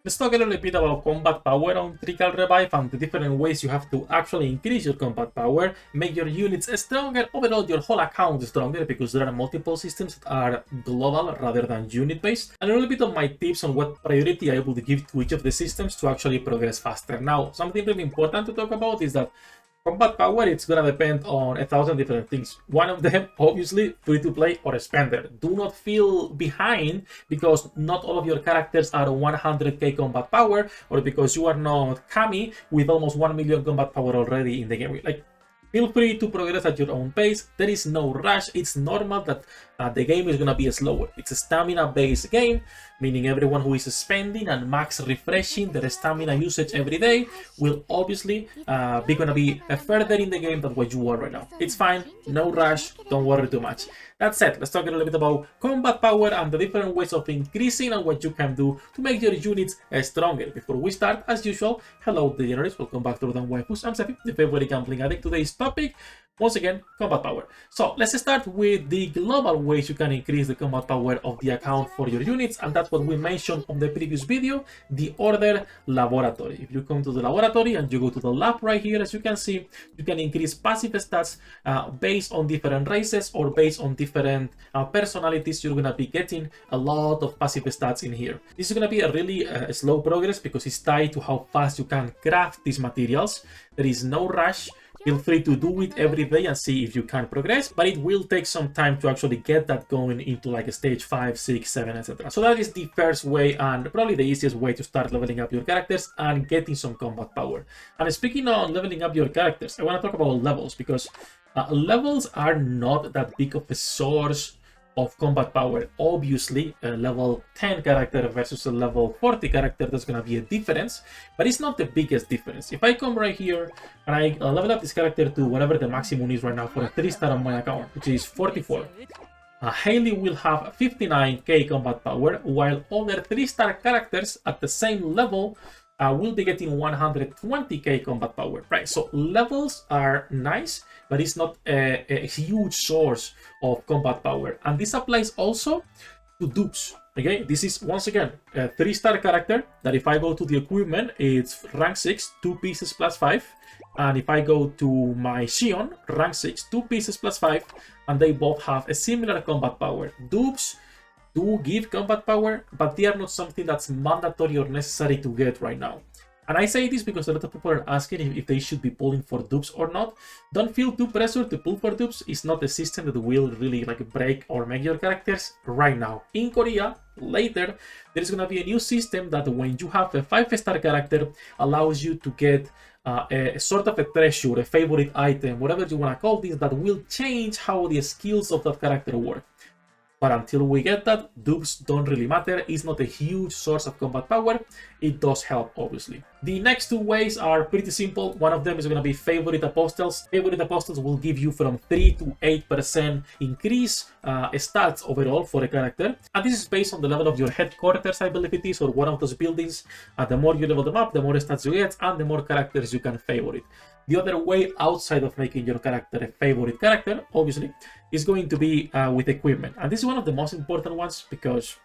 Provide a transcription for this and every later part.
Let's talk a little bit about combat power on Trickcal Revive and the different ways you have to actually increase your combat power, make your units stronger, overall your whole account stronger, because there are multiple systems that are global rather than unit based, and a little bit of my tips on what priority I would give to each of the systems to actually progress faster. Now, something really important to talk about is that combat power, it's gonna depend on 1,000 different things. One of them, obviously, free to play or spender. Do not feel behind because not all of your characters are 100k combat power, or because you are not Kami with almost 1 million combat power already in the game. Like, feel free to progress at your own pace. There is no rush. It's normal that the game is gonna be slower. It's a stamina-based game, meaning everyone who is spending and max refreshing their stamina usage every day will obviously be gonna be further in the game than what you are right now. It's fine, no rush, don't worry too much. That said, let's talk a little bit about combat power and the different ways of increasing and what you can do to make your units stronger. Before we start, as usual, hello degenerates, welcome back to Waifus. I'm Sefhi, the favorite gambling addict. Today's topic, once again, combat power. So let's start with the global ways you can increase the combat power of the account for your units, and that's what we mentioned on the previous video, the order laboratory. If you come to the laboratory and you go to the lab right here, as you can see, you can increase passive stats based on different races or based on different personalities. You're gonna be getting a lot of passive stats in here. This is gonna be a really slow progress because it's tied to how fast you can craft these materials. There is no rush. Feel free to do it every day and see if you can progress, but it will take some time to actually get that going into like a stage 5, 6, 7, etc. So that is the first way and probably the easiest way to start leveling up your characters and getting some combat power. And speaking on leveling up your characters, I want to talk about levels because levels are not that big of a source of combat power. Obviously, a level 10 character versus a level 40 character, there's gonna be a difference, but it's not the biggest difference. If I come right here and I level up this character to whatever the maximum is right now for a 3-star on my account, which is 44, Hayley will have 59k combat power, while other 3-star characters at the same level will be getting 120k combat power, right? So levels are nice, but it's not a huge source of combat power. And this applies also to dupes, okay? This is, once again, a 3-star character that if I go to the equipment, it's rank 6, 2 pieces plus 5. And if I go to my Xion, rank 6, 2 pieces plus 5, and they both have a similar combat power. Dupes do give combat power, but they are not something that's mandatory or necessary to get right now. And I say this because a lot of people are asking if they should be pulling for dupes or not. Don't feel too pressured to pull for dupes. It's not a system that will really like break or make your characters right now. In Korea, later, there's gonna be a new system that when you have a 5-star character, allows you to get a sort of a treasure, a favorite item, whatever you wanna call this, that will change how the skills of that character work. But until we get that, dupes don't really matter. It's not a huge source of combat power. It does help, obviously. The next two ways are pretty simple. One of them is going to be favorite apostles. Favorite apostles will give you from 3 to 8% increase stats overall for a character. And this is based on the level of your headquarters, I believe it is, or one of those buildings. The more you level them up, the more stats you get, and the more characters you can favorite. The other way outside of making your character a favorite character, obviously, is going to be with equipment. And this is one of the most important ones because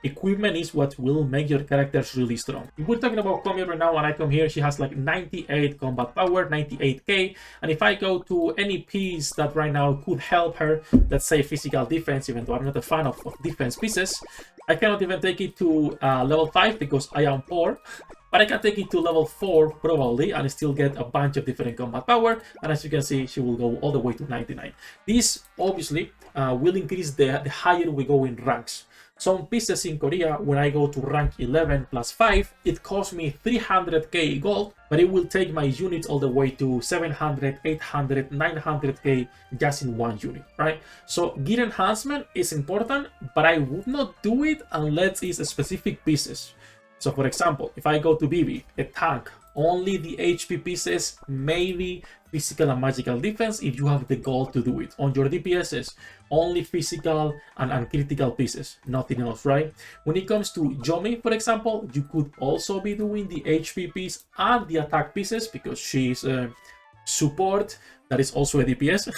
equipment is what will make your characters really strong. If we're talking about Komi right now, and I come here, she has like 98 combat power, 98k. And if I go to any piece that right now could help her, let's say physical defense, even though I'm not a fan of defense pieces, I cannot even take it to level 5 because I am poor. But I can take it to level 4 probably and still get a bunch of different combat power. And as you can see, she will go all the way to 99. This obviously will increase the higher we go in ranks. Some pieces in Korea, when I go to rank 11 plus 5, it costs me 300k gold, but it will take my units all the way to 700, 800, 900k just in one unit, right? So gear enhancement is important, but I would not do it unless it's specific pieces. So for example, if I go to BB, a tank, only the HP pieces, maybe physical and magical defense if you have the gold to do it. On your DPSs, only physical and critical pieces, nothing else, right? When it comes to Yomi, for example, you could also be doing the HP piece and the attack pieces because she's support, that is also a DPS.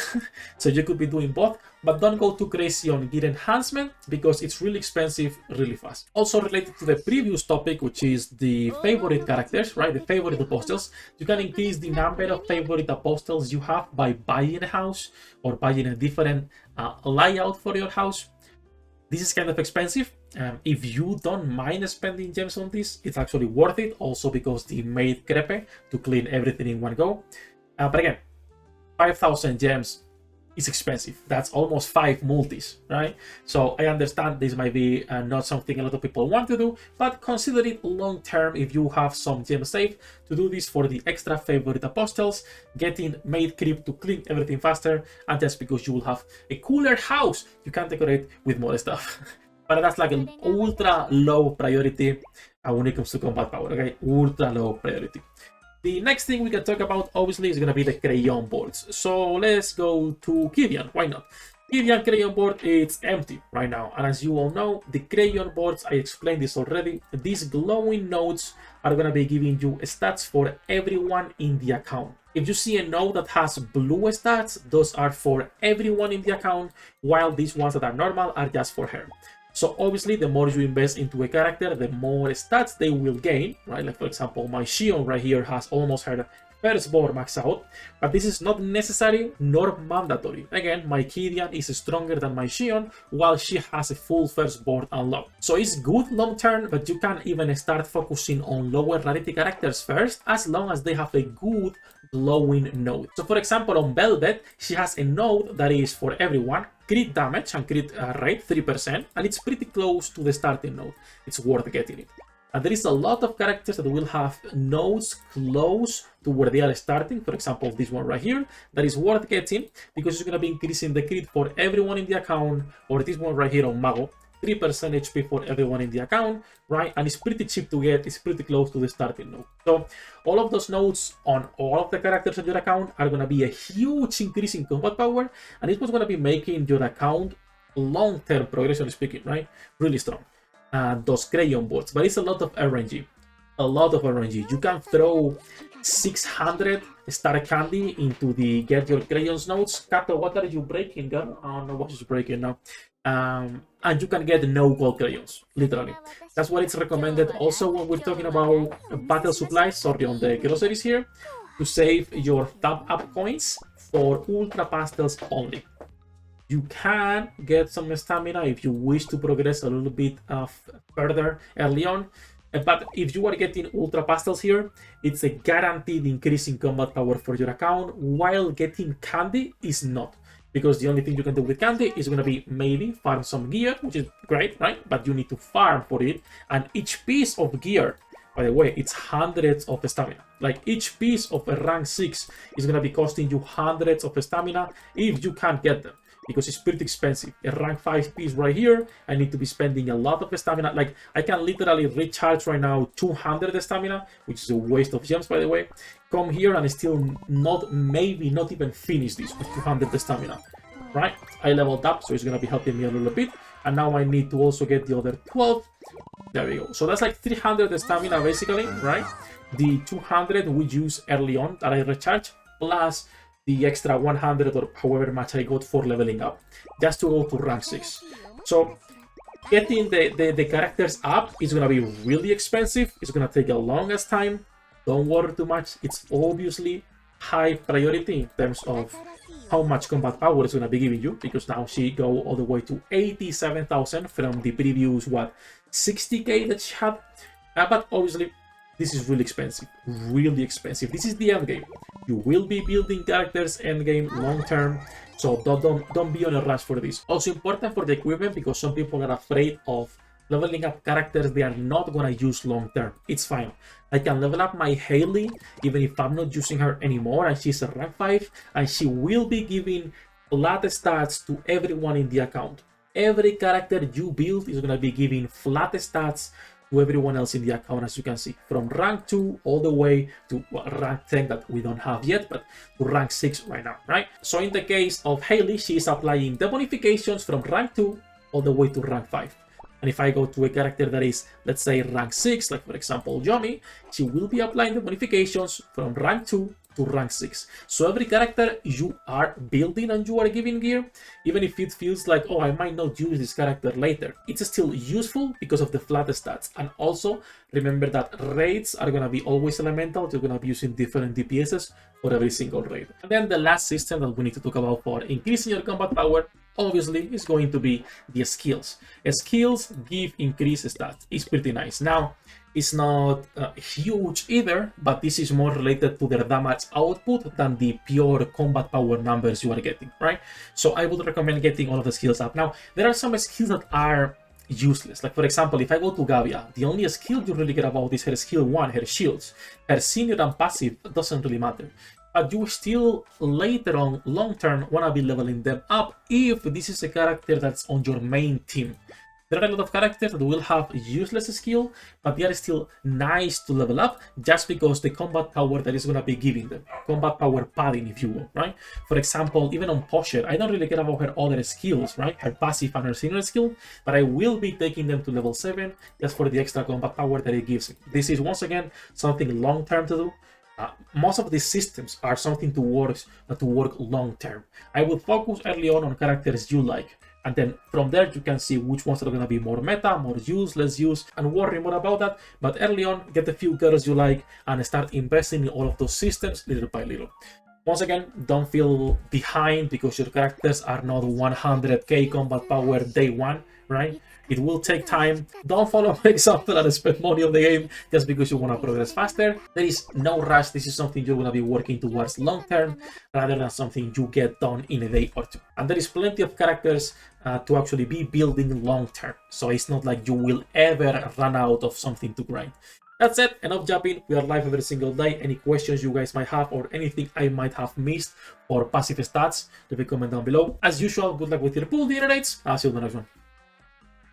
So you could be doing both, but don't go too crazy on gear enhancement because it's really expensive really fast. Also related to the previous topic, which is the favorite characters, right? The favorite apostles. You can increase the number of favorite apostles you have by buying a house or buying a different layout for your house. This is kind of expensive. If you don't mind spending gems on this, it's actually worth it. Also because the maid crepe to clean everything in one go. But again, 5,000 gems is expensive. That's almost 5 multis, right? So I understand this might be not something a lot of people want to do, but consider it long term if you have some gems saved to do this for the extra favorite apostles, getting maid creep to clean everything faster, and just because you will have a cooler house you can decorate with more stuff. But that's like an ultra low priority when it comes to combat power, okay? Ultra low priority. The next thing we can talk about, obviously, is going to be the Crayon boards. So let's go to Crayon. Why not? Crayon board, it's empty right now. And as you all know, the Crayon boards, I explained this already, these glowing nodes are going to be giving you stats for everyone in the account. If you see a node that has blue stats, those are for everyone in the account, while these ones that are normal are just for her. So obviously, the more you invest into a character, the more stats they will gain, right? Like for example, my Xion right here has almost her firstborn max out, but this is not necessary nor mandatory. Again, my Kidian is stronger than my Xion, while she has a full firstborn unlocked. So it's good long term, but you can even start focusing on lower rarity characters first, as long as they have a good glowing node. So for example, on Velvet, she has a node that is for everyone, crit damage and crit rate 3%, and it's pretty close to the starting node. It's worth getting it. And there is a lot of characters that will have nodes close to where they are starting. For example, this one right here, that is worth getting because it's going to be increasing the crit for everyone in the account, or this one right here on Mago, 3% HP for everyone in the account, right? And it's pretty cheap to get, it's pretty close to the starting node. So all of those nodes on all of the characters in your account are going to be a huge increase in combat power, and it's what's going to be making your account long-term progression speaking, right? Really strong. Those Crayon boards, but it's a lot of RNG. A lot of RNG. You can throw 600 star candy into the get your crayons nodes. Kato, what are you breaking, girl? I don't know what is breaking now. And you can get no gold crayons, literally. That's what it's recommended. Also, when we're talking about battle supplies, sorry, on the groceries here, to save your top up coins for ultra pastels only. You can get some stamina if you wish to progress a little bit further early on. But if you are getting ultra pastels here, it's a guaranteed increase in combat power for your account, while getting candy is not. Because the only thing you can do with candy is going to be maybe farm some gear, which is great, right? But you need to farm for it. And each piece of gear, by the way, it's hundreds of stamina. Like each piece of a rank 6 is going to be costing you hundreds of stamina if you can't get them, because it's pretty expensive. A rank 5 piece right here, I need to be spending a lot of stamina. Like I can literally recharge right now 200 stamina, which is a waste of gems, by the way. Come here and still maybe not even finish this with 200 stamina, right? I leveled up, so it's going to be helping me a little bit. And now I need to also get the other 12. There we go. So that's like 300 stamina basically, right? The 200 we use early on that I recharge, plus the extra 100 or however much I got for leveling up, just to go to rank 6. So getting the characters up is going to be really expensive. It's going to take a longest time. Don't worry too much. It's obviously high priority in terms of how much combat power is going to be giving you, because now she go all the way to 87,000 from the previous, what, 60k that she had. But obviously, this is really expensive. Really expensive. This is the end game. You will be building characters end game long term, so don't be on a rush for this. Also important for the equipment, because some people are afraid of leveling up characters they are not gonna use long term. It's fine. I can level up my Hailey even if I'm not using her anymore, and she's a rank 5, and she will be giving flat stats to everyone in the account. Every character you build is gonna be giving flat stats to everyone else in the account, as you can see, from rank 2 all the way to rank 10 that we don't have yet, but to rank 6 right now, right? So in the case of Hailey, she is applying the bonifications from rank 2 all the way to rank 5. And if I go to a character that is, let's say, rank 6, like for example Yomi, she will be applying the bonifications from rank 2 to rank 6. So every character you are building and you are giving gear, even if it feels like, oh, I might not use this character later, it's still useful because of the flat stats. And also remember that raids are going to be always elemental. You're going to be using different DPSs for every single raid. And then the last system that we need to talk about for increasing your combat power, obviously, is going to be the skills. Skills give increased stats. It's pretty nice. Now, it's not huge either, but this is more related to their damage output than the pure combat power numbers you are getting, right? So I would recommend getting all of the skills up. Now, there are some skills that are useless. Like, for example, if I go to Gavia, the only skill you really get about is her skill 1, her shields. Her senior and passive doesn't really matter. But you still later on, long term, want to be leveling them up if this is a character that's on your main team. There are a lot of characters that will have useless skill, but they are still nice to level up just because the combat power that is going to be giving them. Combat power padding, if you will, right? For example, even on Posher, I don't really care about her other skills, right? Her passive and her senior skill, but I will be taking them to level 7 just for the extra combat power that it gives me. This is, once again, something long-term to do. Most of these systems are something to work long-term. I will focus early on characters you like. And then from there, you can see which ones are going to be more meta, more use, less use, and worry more about that. But early on, get a few girls you like and start investing in all of those systems little by little. Once again, don't feel behind because your characters are not 100k combat power day one, right? It will take time. Don't follow my example and spend money on the game just because you want to progress faster. There is no rush. This is something you're going to be working towards long term rather than something you get done in a day or two. And there is plenty of characters to actually be building long term. So it's not like you will ever run out of something to grind. That's it, enough jumping. We are live every single day. Any questions you guys might have or anything I might have missed or passive stats, leave a comment down below. As usual, good luck with your pool, the rates. I'll see you in the next one.